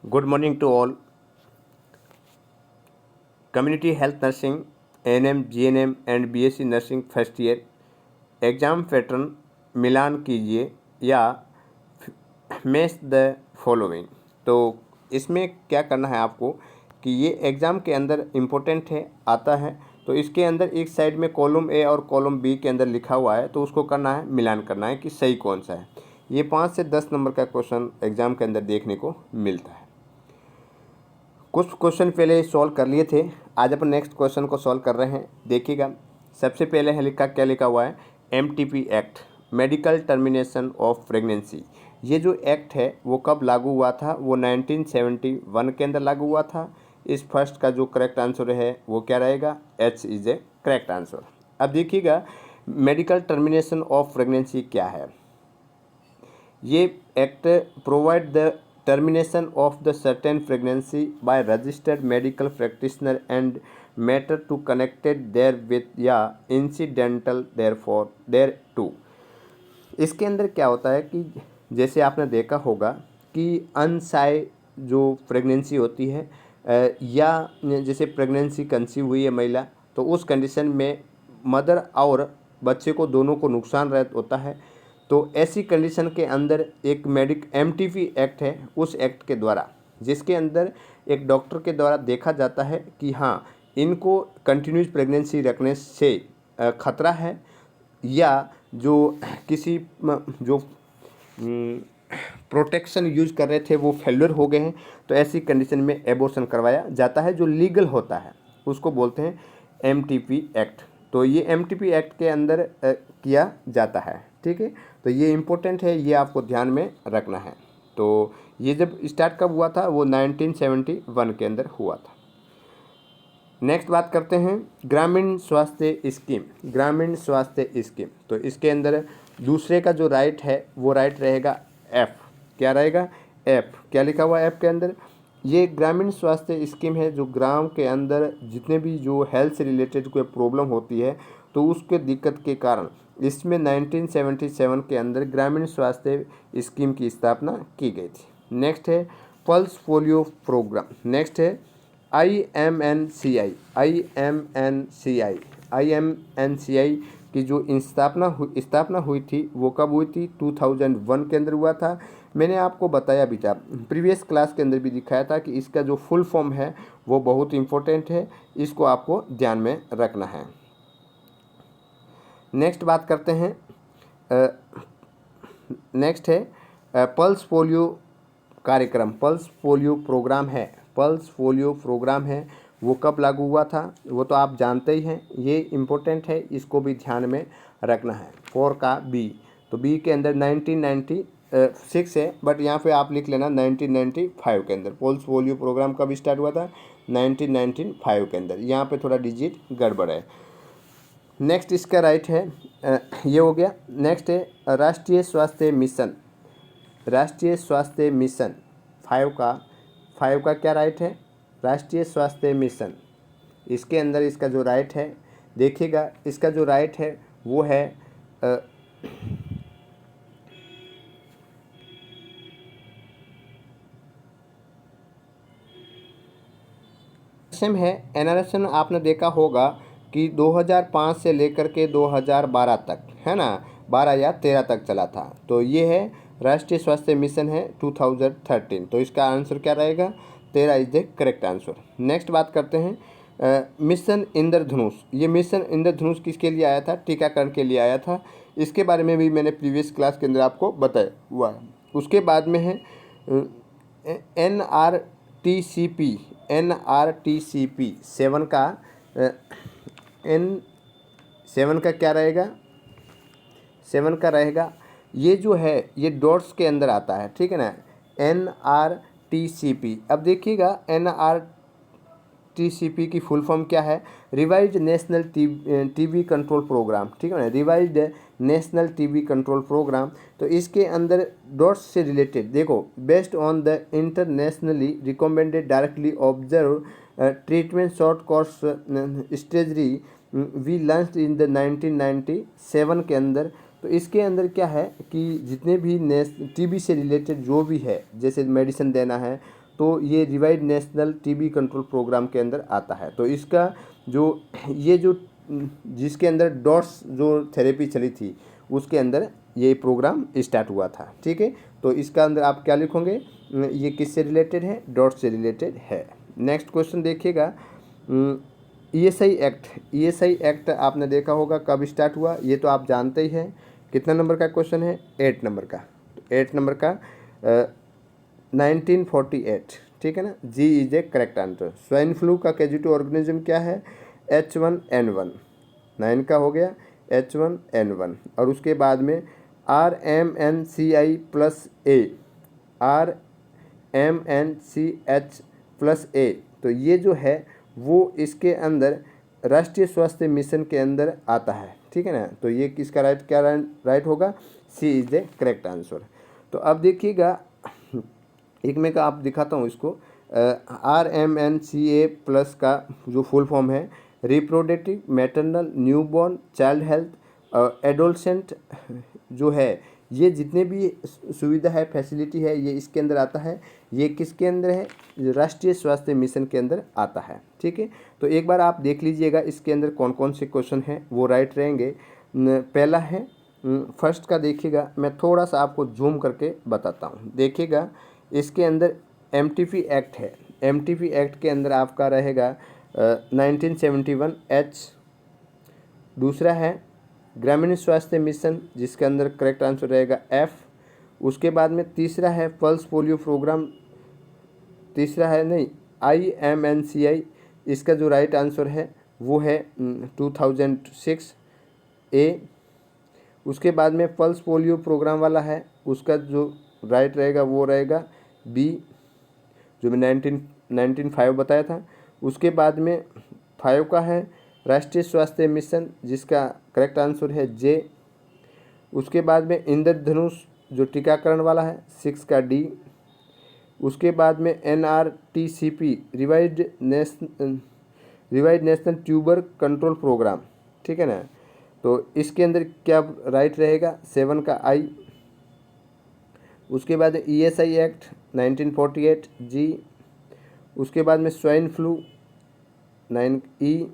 Good morning to all. Community Health Nursing, ANM, GNM and BSc Nursing first year exam pattern मिलान कीजिए या match the following. तो इसमें क्या करना है आपको कि ये एग्ज़ाम के अंदर इम्पोर्टेंट है आता है। तो इसके अंदर एक साइड में कॉलम ए और कॉलम बी के अंदर लिखा हुआ है, तो उसको करना है मिलान करना है कि सही कौन सा है। ये 5 से 10 नंबर का क्वेश्चन एग्ज़ाम के अंदर देखने को मिलता है। कुछ क्वेश्चन पहले सॉल्व कर लिए थे, आज अपन नेक्स्ट क्वेश्चन को सॉल्व कर रहे हैं। देखिएगा, सबसे पहले है क्या लिखा हुआ है, MTP act, medical termination of pregnancy. ये जो एक्ट है वो कब लागू हुआ था? वो 1971 के अंदर लागू हुआ था। इस फर्स्ट का जो करेक्ट आंसर है वो क्या रहेगा? H is a correct answer. अब देखिएगा, मेडिकल टर्मिनेशन ऑफ प्रेगनेंसी क्या है। ये act provide the termination of the certain pregnancy by registered medical practitioner and matter to connected therewith या incidental therefore thereto। इसके अंदर क्या होता है कि जैसे आपने देखा होगा कि अनसाई जो प्रेगनेंसी होती है या जैसे प्रेगनेंसी कंसीव हुई है महिला, तो उस कंडीशन में मदर और बच्चे को दोनों को नुकसान होता है। तो ऐसी कंडीशन के अंदर एक MTP एक्ट है, उस एक्ट के द्वारा, जिसके अंदर एक डॉक्टर के द्वारा देखा जाता है कि हाँ, इनको कंटिन्यूस प्रेगनेंसी रखने से खतरा है या जो किसी जो प्रोटेक्शन यूज़ कर रहे थे वो फेल्यूर हो गए हैं, तो ऐसी कंडीशन में एबॉर्शन करवाया जाता है जो लीगल होता है, उसको बोलते हैं MTP एक्ट। तो ये MTP एक्ट के अंदर किया जाता है, ठीक है। तो ये इम्पोर्टेंट है, ये आपको ध्यान में रखना है। तो ये जब स्टार्ट कब हुआ था? वो 1971 के अंदर हुआ था। नेक्स्ट बात करते हैं ग्रामीण स्वास्थ्य स्कीम। ग्रामीण स्वास्थ्य स्कीम, तो इसके अंदर दूसरे का जो राइट है वो राइट रहेगा F। क्या रहेगा? F। क्या लिखा हुआ है F के अंदर? ये ग्रामीण स्वास्थ्य स्कीम है जो ग्राम के अंदर जितने भी जो हेल्थ से रिलेटेड कोई प्रॉब्लम होती है तो उसके दिक्कत के कारण इसमें 1977 के अंदर ग्रामीण स्वास्थ्य स्कीम की स्थापना की गई थी। नेक्स्ट है पल्स पोलियो प्रोग्राम। नेक्स्ट है IMNCI। IMNCI की जो स्थापना हुई थी वो कब हुई थी? 2001 के अंदर हुआ था। मैंने आपको बताया भी था, प्रीवियस क्लास के अंदर भी दिखाया था कि इसका जो फुल फॉर्म है वो बहुत इम्पोर्टेंट है, इसको आपको ध्यान में रखना है। नेक्स्ट बात करते हैं, नेक्स्ट है पल्स पोलियो कार्यक्रम। पल्स पोलियो प्रोग्राम है, पल्स पोलियो प्रोग्राम है, वो कब लागू हुआ था? वो तो आप जानते ही हैं, ये इम्पोर्टेंट है, इसको भी ध्यान में रखना है। 4 का B, तो B के अंदर 1996 है, बट यहाँ पे आप लिख लेना 1995 के अंदर। पल्स पोलियो प्रोग्राम कब स्टार्ट हुआ था? 1995 के अंदर। यहाँ पे थोड़ा डिजिट गड़बड़ है। नेक्स्ट इसका राइट है, ये हो गया। नेक्स्ट है राष्ट्रीय स्वास्थ्य मिशन। राष्ट्रीय स्वास्थ्य मिशन 5 का क्या राइट है? राष्ट्रीय स्वास्थ्य मिशन। इसके अंदर इसका जो राइट है, देखिएगा, इसका जो राइट है वो है है NRSM। आपने देखा होगा कि 2005 से लेकर के 2012 तक, है ना, 12 या 13 तक चला था। तो ये है राष्ट्रीय स्वास्थ्य मिशन है 2013। तो इसका आंसर क्या रहेगा? 13 is the correct answer. Next बात करते हैं मिशन इंद्रधनुष। ये मिशन इंद्रधनुष किसके लिए आया था? टीकाकरण के लिए आया था। इसके बारे में भी मैंने प्रीवियस क्लास के अंदर आपको बताया हुआ है। उसके बाद में है NRTCP 7 का N7 का क्या रहेगा? 7 का रहेगा, ये जो है ये डॉट्स के अंदर आता है, ठीक है ना, NRTCP। अब देखिएगा NRTCP की फुल फॉर्म क्या है? Revised national TB control programme, ठीक है ना, revised national TB control programme. तो इसके अंदर डॉट्स से रिलेटेड देखो, based on the internationally recommended directly observe treatment short course strategy we launched in the 1997 के अंदर। तो इसके अंदर क्या है कि जितने भी टीबी से रिलेटेड जो भी है, जैसे मेडिसिन देना है तो ये रिवाइड नेशनल टीबी कंट्रोल प्रोग्राम के अंदर आता है। तो इसका जो ये जो जिसके अंदर डॉट्स जो थेरेपी चली थी उसके अंदर ये प्रोग्राम स्टार्ट हुआ था। ठीक है, तो इसका अंदर आप क्या लिखोगे, ये किससे रिलेटेड है, डॉट्स से रिलेटेड है। नेक्स्ट क्वेश्चन देखिएगा, ईएसआई एक्ट। ईएसआई एक्ट आपने देखा होगा कब स्टार्ट हुआ, ये तो आप जानते ही हैं। कितना नंबर का क्वेश्चन है, 8 नंबर का। 8 नंबर का 1948, ठीक है ना, G is a correct answer. Swine flu का कैजुअल ऑर्गेनिज्म क्या है, H1N1। 9 का हो गया H1N1। और उसके बाद में RMNCI+A, RMNCH+A, तो ये जो है वो इसके अंदर राष्ट्रीय स्वास्थ्य मिशन के अंदर आता है। ठीक है ना, तो ये किसका राइट होगा, सी इज द करेक्ट आंसर। तो अब देखिएगा, एक मैं का आप दिखाता हूँ इसको। RMNCA+ का जो फुल फॉर्म है, reproductive maternal newborn child health adolescent जो है, ये जितने भी सुविधा है, फैसिलिटी है, ये इसके अंदर आता है। ये किसके अंदर है, राष्ट्रीय स्वास्थ्य मिशन के अंदर आता है। ठीक है, तो एक बार आप देख लीजिएगा इसके अंदर कौन कौन से क्वेश्चन हैं वो राइट रहेंगे। पहला है फर्स्ट का, देखिएगा मैं थोड़ा सा आपको जूम करके बताता हूँ। देखिएगा इसके अंदर MTP एक्ट है। MTP एक्ट के अंदर आपका रहेगा 1971 H। दूसरा है ग्रामीण स्वास्थ्य मिशन, जिसके अंदर करेक्ट आंसर रहेगा F। उसके बाद में तीसरा है पल्स पोलियो प्रोग्राम, तीसरा है नहीं IMNCI, इसका जो राइट आंसर है वो है 2006 A। उसके बाद में पल्स पोलियो प्रोग्राम वाला है, उसका जो राइट रहेगा वो रहेगा B, जो मैं 1905 बताया था। उसके बाद में 5 का है राष्ट्रीय स्वास्थ्य मिशन, जिसका करेक्ट आंसर है J। उसके बाद में इंद्रधनुष जो टीकाकरण वाला है, 6 का D। उसके बाद में NRTCP revised national tuber control programme, ठीक है ना, तो इसके अंदर क्या राइट रहेगा, 7 का I। उसके बाद ESI एक्ट 1948 G। उसके बाद में स्वाइन फ्लू 9 E।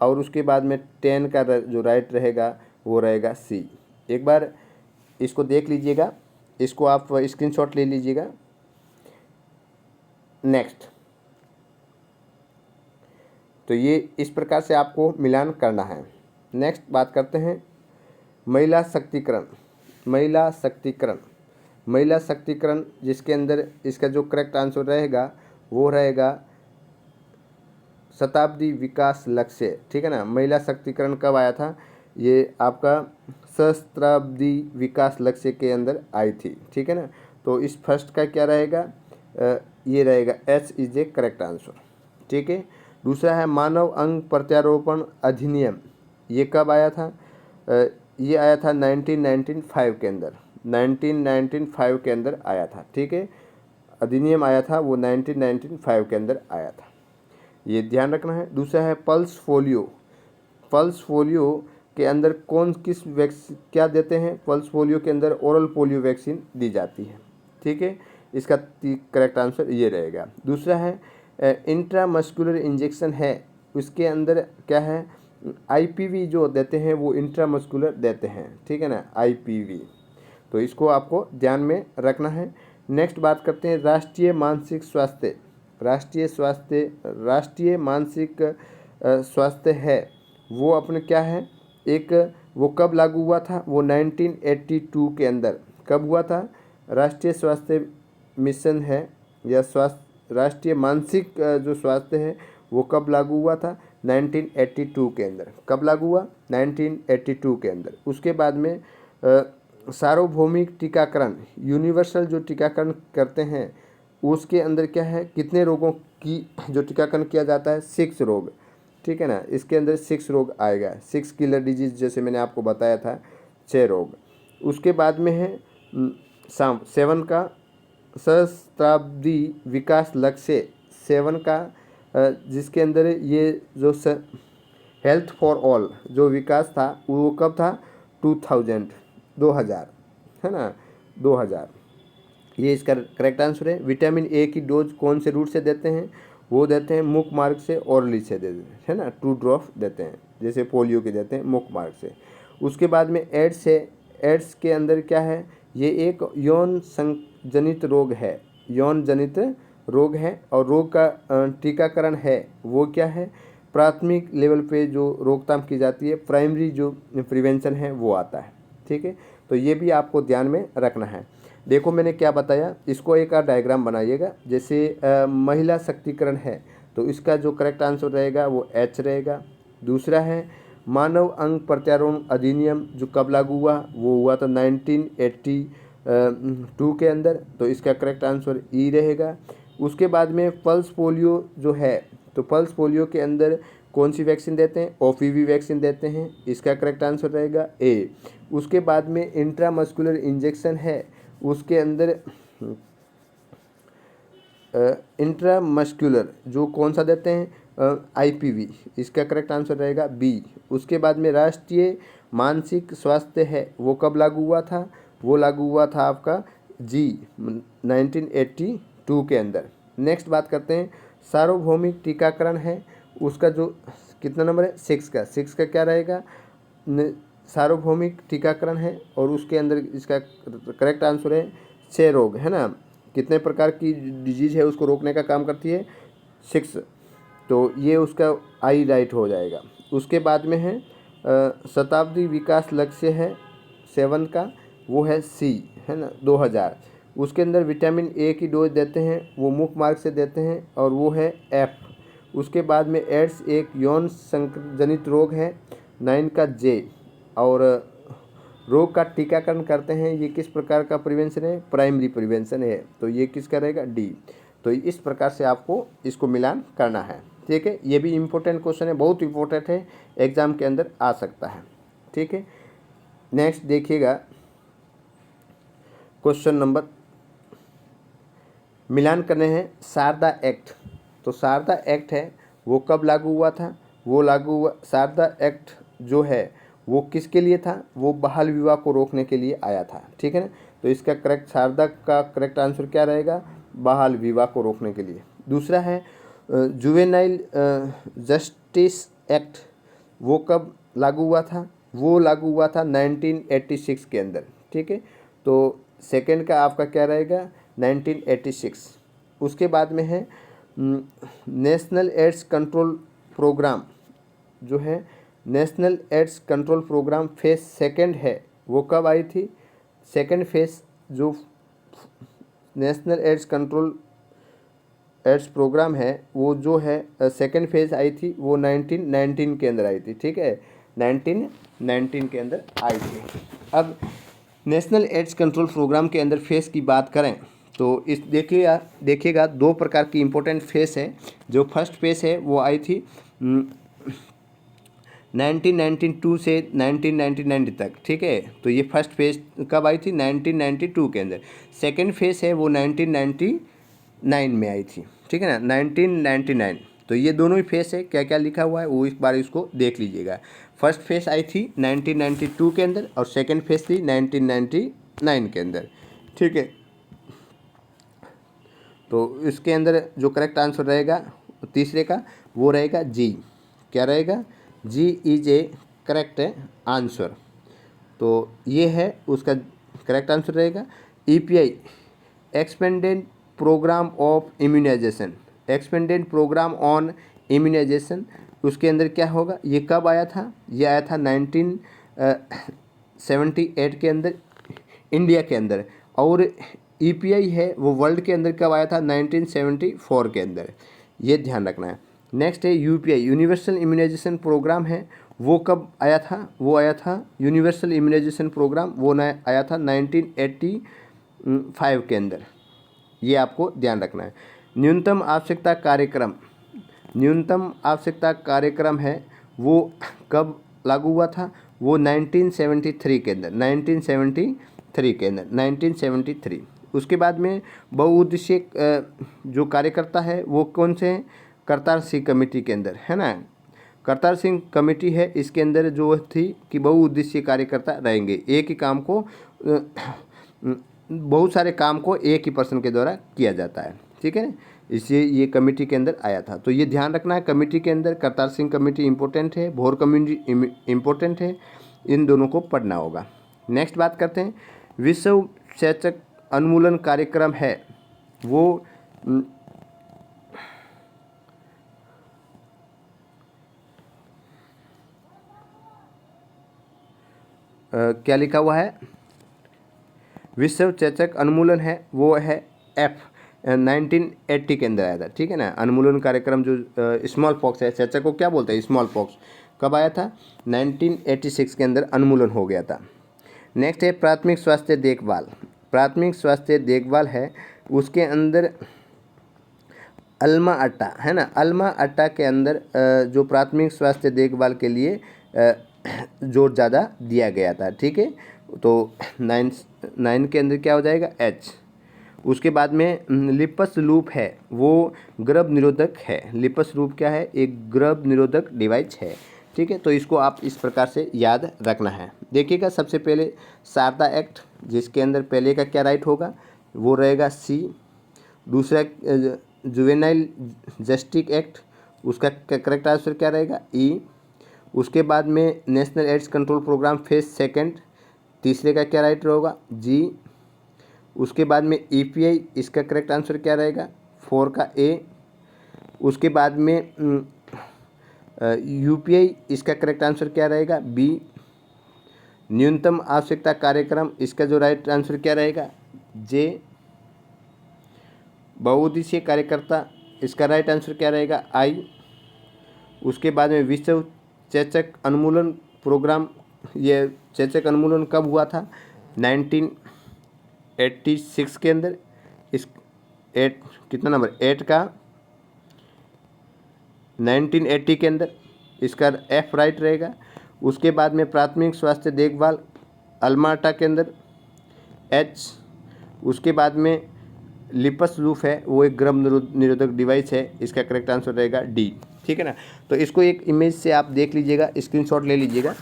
और उसके बाद में 10 का जो राइट रहेगा वो रहेगा C। एक बार इसको देख लीजिएगा, इसको आप स्क्रीनशॉट ले लीजिएगा। नेक्स्ट, तो ये इस प्रकार से आपको मिलान करना है। नेक्स्ट बात करते हैं महिला शक्तिकरण। महिला शक्तिकरण, महिला शक्तिकरण जिसके अंदर इसका जो करेक्ट आंसर रहेगा वो रहेगा शताब्दी विकास लक्ष्य। ठीक है ना, महिला शक्तिकरण कब आया था, ये आपका सहस्त्राब्दी विकास लक्ष्य के अंदर आई थी। ठीक है ना, तो इस फर्स्ट का क्या रहेगा, ये रहेगा H is a correct answer. ठीक है, दूसरा है मानव अंग प्रत्यारोपण अधिनियम, ये कब आया था, ये आया था 1995 के अंदर, 1995 के अंदर आया था। ठीक है, अधिनियम आया था वो 1995 के अंदर आया था, ये ध्यान रखना है। दूसरा है पल्स पोलियो। पल्स पोलियो के अंदर किस वैक्सीन क्या देते हैं, पल्स पोलियो के अंदर ओरल पोलियो वैक्सीन दी जाती है। ठीक है, इसका करेक्ट आंसर ये रहेगा। दूसरा है इंट्रामस्कुलर इंजेक्शन है, उसके अंदर क्या है, IPV जो देते हैं वो इंट्रामस्कुलर देते हैं। ठीक है ना, IPV, तो इसको आपको ध्यान में रखना है। नेक्स्ट बात करते हैं राष्ट्रीय मानसिक स्वास्थ्य। राष्ट्रीय मानसिक स्वास्थ्य है वो अपने क्या है, एक वो कब लागू हुआ था, वो 1982 के अंदर कब हुआ था, राष्ट्रीय स्वास्थ्य मिशन है या राष्ट्रीय मानसिक जो स्वास्थ्य है वो कब लागू हुआ था, 1982 के अंदर। कब लागू हुआ, 1982 के अंदर। उसके बाद में सार्वभौमिक टीकाकरण, यूनिवर्सल जो टीकाकरण करते हैं उसके अंदर क्या है, कितने रोगों की जो टीकाकरण किया जाता है, 6 रोग। ठीक है ना, इसके अंदर 6 रोग आएगा, 6 किलर डिजीज, जैसे मैंने आपको बताया था 6 रोग। उसके बाद में है 7 का सहस्त्राब्दी विकास लक्ष्य, 7 का जिसके अंदर ये जो हेल्थ फॉर ऑल जो विकास था वो कब था, 2000 है ना, 2000। ये इसका करेक्ट आंसर है। विटामिन ए की डोज कौन से रूट से देते हैं? वो देते हैं मुख मार्ग से, ओरली से देते हैं, है ना, 2 ड्रॉप देते हैं, जैसे पोलियो के देते हैं मुख मार्ग से। उसके बाद में एड्स है। एड्स के अंदर क्या है? ये एक यौन जनित रोग है, यौन जनित रोग है, और रोग का टीकाकरण है वो क्या है? प्राथमिक लेवल पे जो रोकथाम की जाती है, प्राइमरी जो प्रिवेंशन है वो आता है। ठीक है, तो ये भी आपको ध्यान में रखना है। देखो मैंने क्या बताया, इसको एक डायग्राम बनाइएगा। जैसे महिला शक्तिकरण है, तो इसका जो करेक्ट आंसर रहेगा वो एच रहेगा। दूसरा है मानव अंग प्रत्यारोपण अधिनियम, जो कब लागू हुआ? वो हुआ था 1982 के अंदर, तो इसका करेक्ट आंसर ई रहेगा। उसके बाद में पल्स पोलियो जो है, तो पल्स पोलियो के अंदर कौन सी वैक्सीन देते हैं? ओपीवी वैक्सीन देते हैं, इसका करेक्ट आंसर रहेगा ए। उसके बाद में इंट्रामस्कुलर इंजेक्शन है, उसके अंदर इंट्रामस्कुलर जो कौन सा देते हैं? आईपीवी, इसका करेक्ट आंसर रहेगा बी। उसके बाद में राष्ट्रीय मानसिक स्वास्थ्य है, वो कब लागू हुआ था? वो लागू हुआ था आपका जी 1982 के अंदर। नेक्स्ट बात करते हैं सार्वभौमिक टीकाकरण है, उसका जो कितना नंबर है? 6 का क्या रहेगा? सार्वभौमिक टीकाकरण है, और उसके अंदर इसका करेक्ट आंसर है 6 रोग, है ना। कितने प्रकार की डिजीज है उसको रोकने का काम करती है? 6, तो ये उसका आई राइट हो जाएगा। उसके बाद में है शताब्दी विकास लक्ष्य है 7 का, वो है सी, है ना, 2000। उसके अंदर विटामिन ए की डोज देते हैं, वो मुख मार्ग से देते हैं, और वो है एफ। उसके बाद में एड्स एक यौन संक्रजनित रोग है, 9 का जे। और रोग का टीकाकरण करते हैं, ये किस प्रकार का प्रिवेंशन है? प्राइमरी प्रिवेंशन है, तो ये किसका रहेगा? डी। तो इस प्रकार से आपको इसको मिलान करना है। ठीक है, ये भी इम्पोर्टेंट क्वेश्चन है, बहुत इम्पोर्टेंट है, एग्जाम के अंदर आ सकता है। ठीक है, नेक्स्ट देखिएगा क्वेश्चन नंबर, मिलान करने हैं शारदा एक्ट। तो शारदा एक्ट है वो कब लागू हुआ था? वो लागू हुआ, शारदा एक्ट जो है वो किसके लिए था? वो बाल विवाह को रोकने के लिए आया था। ठीक है ना, तो इसका करेक्ट, शारदा का करेक्ट आंसर क्या रहेगा? बाल विवाह को रोकने के लिए। दूसरा है जुवेनाइल जस्टिस एक्ट, वो कब लागू हुआ था? वो लागू हुआ था 1986 के अंदर। ठीक है, तो सेकंड का आपका क्या रहेगा? 1986। उसके बाद में है नेशनल एड्स कंट्रोल प्रोग्राम, जो है national AIDS control programme phase 2 है, वो कब आई थी? सेकंड फेज जो national AIDS control AIDS programme है, वो जो है सेकंड फेज आई थी, वो 1919 के अंदर आई थी। ठीक है, 1919 के अंदर आई थी। अब नेशनल एड्स कंट्रोल प्रोग्राम के अंदर फेस की बात करें तो इस देखिएगा 2 प्रकार की इम्पोर्टेंट फेस है। जो फर्स्ट फेस है वो आई थी 1992 से 1999 तक। ठीक है, तो ये फर्स्ट फेज कब आई थी? 1992 के अंदर। सेकंड फेज है वो 1999 में आई थी। ठीक है ना, 1999। तो ये दोनों ही फेस है, क्या क्या लिखा हुआ है वो एक बार इसको देख लीजिएगा। फर्स्ट फेज आई थी 1992 के अंदर, और सेकंड फेज थी 1999 के अंदर। ठीक है, तो इसके अंदर जो करेक्ट आंसर रहेगा तीसरे का, वो रहेगा जी। क्या रहेगा? G is a correct answer. तो ये है उसका करेक्ट आंसर रहेगा। EPI expanded programme of immunization, expanded programme on immunization, उसके अंदर क्या होगा? ये कब आया था? ये आया था 1978 के अंदर इंडिया के अंदर। और ईपीआई है वो वर्ल्ड के अंदर कब आया था? 1974 के अंदर। ये ध्यान रखना है। नेक्स्ट है यूपीआई, यूनिवर्सल इम्यूनाइजेशन प्रोग्राम है, वो कब आया था? वो आया था यूनिवर्सल इम्यूनाइजेशन प्रोग्राम, वो आया था 1985 के अंदर। ये आपको ध्यान रखना है। न्यूनतम आवश्यकता कार्यक्रम, न्यूनतम आवश्यकता कार्यक्रम है वो कब लागू हुआ था? वो 1973 के अंदर, 1973 के अंदर, 1973। उसके बाद में बहुउद्देशीय जो कार्यकर्ता है वो कौन से हैं? करतार सिंह कमेटी के अंदर, है ना। करतार सिंह कमेटी है, इसके अंदर जो थी कि बहुउद्देशीय कार्यकर्ता रहेंगे, एक ही काम को बहुत सारे काम को एक ही पर्सन के द्वारा किया जाता है, ठीक है। इसलिए ये कमेटी के अंदर आया था। तो ये ध्यान रखना है, कमेटी के अंदर करतार सिंह कमेटी इंपॉर्टेंट है, भोर कमेटी इंपॉर्टेंट है, इन दोनों को पढ़ना होगा। नेक्स्ट बात करते हैं, विश्व चेचक उन्मूलन कार्यक्रम है वो क्या लिखा हुआ है, विश्व चेचक उन्मूलन है वो है F 1980 के अंदर आया था, ठीक है ना। उन्मूलन कार्यक्रम जो स्मॉल पॉक्स है, चेचक को क्या बोलते हैं, स्मॉल पॉक्स, कब आया था, 1986 के अंदर उन्मूलन हो गया था। नेक्स्ट है प्राथमिक स्वास्थ्य देखभाल। प्राथमिक स्वास्थ्य देखभाल है, उसके अंदर अल्मा अट्टा है ना, अल्मा अट्टा के अंदर जो प्राथमिक स्वास्थ्य देखभाल के लिए जोर ज़्यादा दिया गया था, ठीक है। तो 9 के अंदर क्या हो जाएगा, H। उसके बाद में लिपस लूप है वो गर्भ निरोधक है। लिपस लूप क्या है, एक गर्भ निरोधक डिवाइस है, ठीक है। तो इसको आप इस प्रकार से याद रखना है। देखिएगा, सबसे पहले शारदा एक्ट, जिसके अंदर पहले का क्या राइट होगा, वो रहेगा C। दूसरा जुवेनाइल जस्टिस एक्ट, उसका करेक्ट आंसर क्या रहेगा, E। उसके बाद में national AIDS control programme phase second, तीसरे का क्या राइट होगा, G। उसके बाद में EPI, इसका करेक्ट आंसर क्या रहेगा, 4 का A। उसके बाद में UPI, इसका करेक्ट आंसर क्या रहेगा, B। न्यूनतम आवश्यकता कार्यक्रम, इसका जो राइट आंसर क्या रहेगा, J। बहुउद्देशीय कार्यकर्ता, इसका राइट आंसर क्या रहेगा, I। उसके बाद में विश्व चेचक उन्मूलन प्रोग्राम, ये चेचक उन्मूलन कब हुआ था, 1986 के अंदर। इस 8 कितना नंबर, 8 का 1980 के अंदर, इसका F राइट रहेगा। उसके बाद में प्राथमिक स्वास्थ्य देखभाल अल्माटा के अंदर H। उसके बाद में लिपस लूप है वो एक गर्भ निरोधक डिवाइस है, इसका करेक्ट आंसर रहेगा D, ठीक है ना। तो इसको एक इमेज से आप देख लीजिएगा, स्क्रीनशॉट ले लीजिएगा।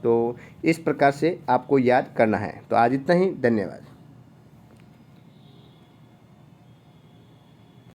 तो इस प्रकार से आपको याद करना है। तो आज इतना ही, धन्यवाद।